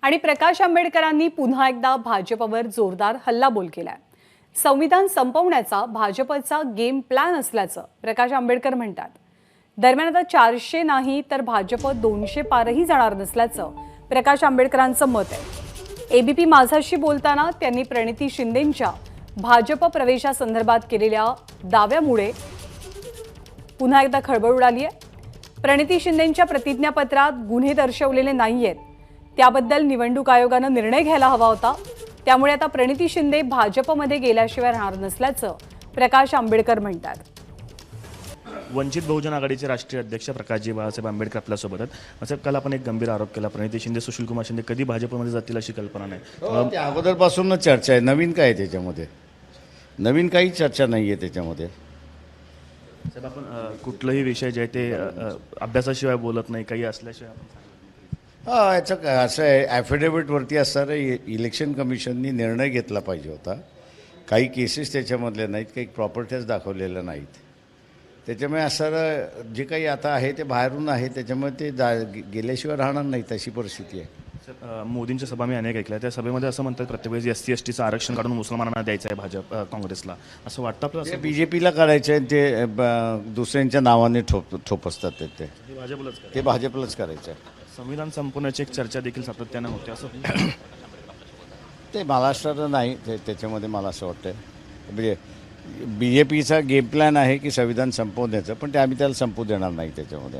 आणि प्रकाश आंबेडकरांनी पुन्हा एकदा भाजपवर जोरदार हल्लाबोल केलाय। संविधान संपवण्याचा भाजपचा गेम प्लॅन असल्याचं प्रकाश आंबेडकर म्हणतात। दरम्यान आता 400 नाही तर भाजप 200 पारही जाणार नसल्याचं प्रकाश आंबेडकरांचं मत आहे। एबीपी माझाशी बोलताना त्यांनी प्रणिती शिंदेंच्या भाजप प्रवेशासंदर्भात केलेल्या दाव्यामुळे पुन्हा एकदा खळबळ उडाली आहे। प्रणिती शिंदेंच्या प्रतिज्ञापत्रात गुन्हे दर्शवलेले नाहीयेत, त्याबद्दल निवडणूक आयोगानं निर्णय घ्यायला हवा होता। त्यामुळे आता प्रणिती शिंदे भाजपमध्ये गेल्याशिवाय राहणार नसल्याचं प्रकाश आंबेडकर म्हणतात। वंचित बहुजन आघाडीचे राष्ट्रीय अध्यक्ष प्रकाशजी बाळासाहेब आंबेडकर आपल्यासोबत आहेत। असं काल आपण एक गंभीर आरोप केला, प्रणिती शिंदे सुशीलकुमार शिंदे कधी भाजपमध्ये जातील अशी कल्पना नाही। त्या अगोदरपासूनच चर्चा आहे, नवीन काय आहे त्याच्यामध्ये? नवीन काही चर्चा नाही आहे त्याच्यामध्ये। साहेब, आपण कुठलाही विषय जे आहे ते अभ्यासाशिवाय बोलत नाही, काही असल्याशिवाय आपण याचं असं आहे, ॲफिडेविटवरती असणारं इलेक्शन कमिशननी निर्णय घेतला पाहिजे होता। काही केसेस त्याच्यामधले नाहीत, काही प्रॉपर्टीज दाखवलेल्या नाहीत, त्याच्यामुळे असणारं जे काही आता आहे ते बाहेरून आहे, त्याच्यामुळे ते गेल्याशिवाय राहणार नाहीत अशी परिस्थिती आहे। मोदींच्या सभा मी अनेक ऐकल्या, त्या सभेमध्ये असं म्हणतात प्रत्येक वेळेस SC/STचं आरक्षण काढून मुसलमानांना द्यायचं आहे भाजप काँग्रेसला, असं वाटतं आपलं? BJPला करायचं आहे, ते दुसऱ्यांच्या नावाने ठोपसतात ते भाजपलाच करायचं आहे। संविधान संपवण्याची एक चर्चा देखील सातत्यानं होते, असं ते महाराष्ट्रात नाही, त्याच्यामध्ये मला असं वाटतं म्हणजे BJPचा गेम प्लॅन आहे की संविधान संपवण्याचं, पण ते आम्ही त्याला संपू देणार नाही त्याच्यामध्ये।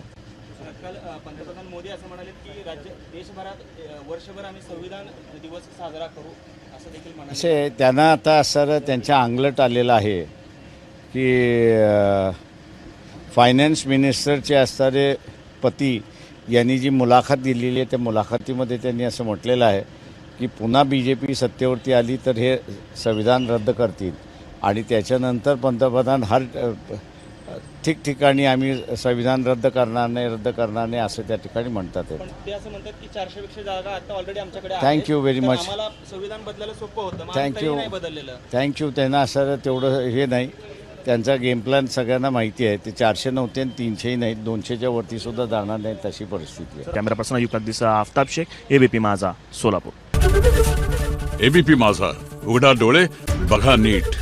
काल पंतप्रधान मोदी असं म्हणाले की देशभरात वर्षभर आम्ही संविधान दिवस साजरा करू असं देखील म्हणाले। असे त्यांना आता असं त्यांच्या अंगलट आलेलं आहे की फायनान्स मिनिस्टरचे असणारे पती यांनी जी मुलाखत दिलेली आहे त्या मुलाखतीमध्ये त्यांनी असं म्हटलेलं आहे की पुन्हा BJP सत्तेवरती आली तर हे संविधान रद्द करतील आणि त्याच्यानंतर पंतप्रधान हर ठिकठिकाणी आम्ही संविधान रद्द करणार नाही असं त्या ठिकाणी म्हणतात। ते असं म्हणतात की 400 पेक्षा जागा आता ऑलरेडी आमच्याकडे आहेत, थँक्यू व्हेरी मच। आम्हाला संविधान बदलायला सोपं होतं, थँक्यू नाही बदललेलं। थँक्यू। त्यांना असं तेवढं हे नाही, त्यांचा गेम प्लॅन सगळ्यांना माहिती आहे। ते 400 नव्हते आणि 300ही नाहीत, 200च्या वरती सुद्धा जाणार नाही तशी परिस्थिती आहे। कॅमेरा पर्सन युक्त दिसा, आफताब शेख, ABP माझा, सोलापूर। ABP माझा, उघडा डोळे बघा नीट।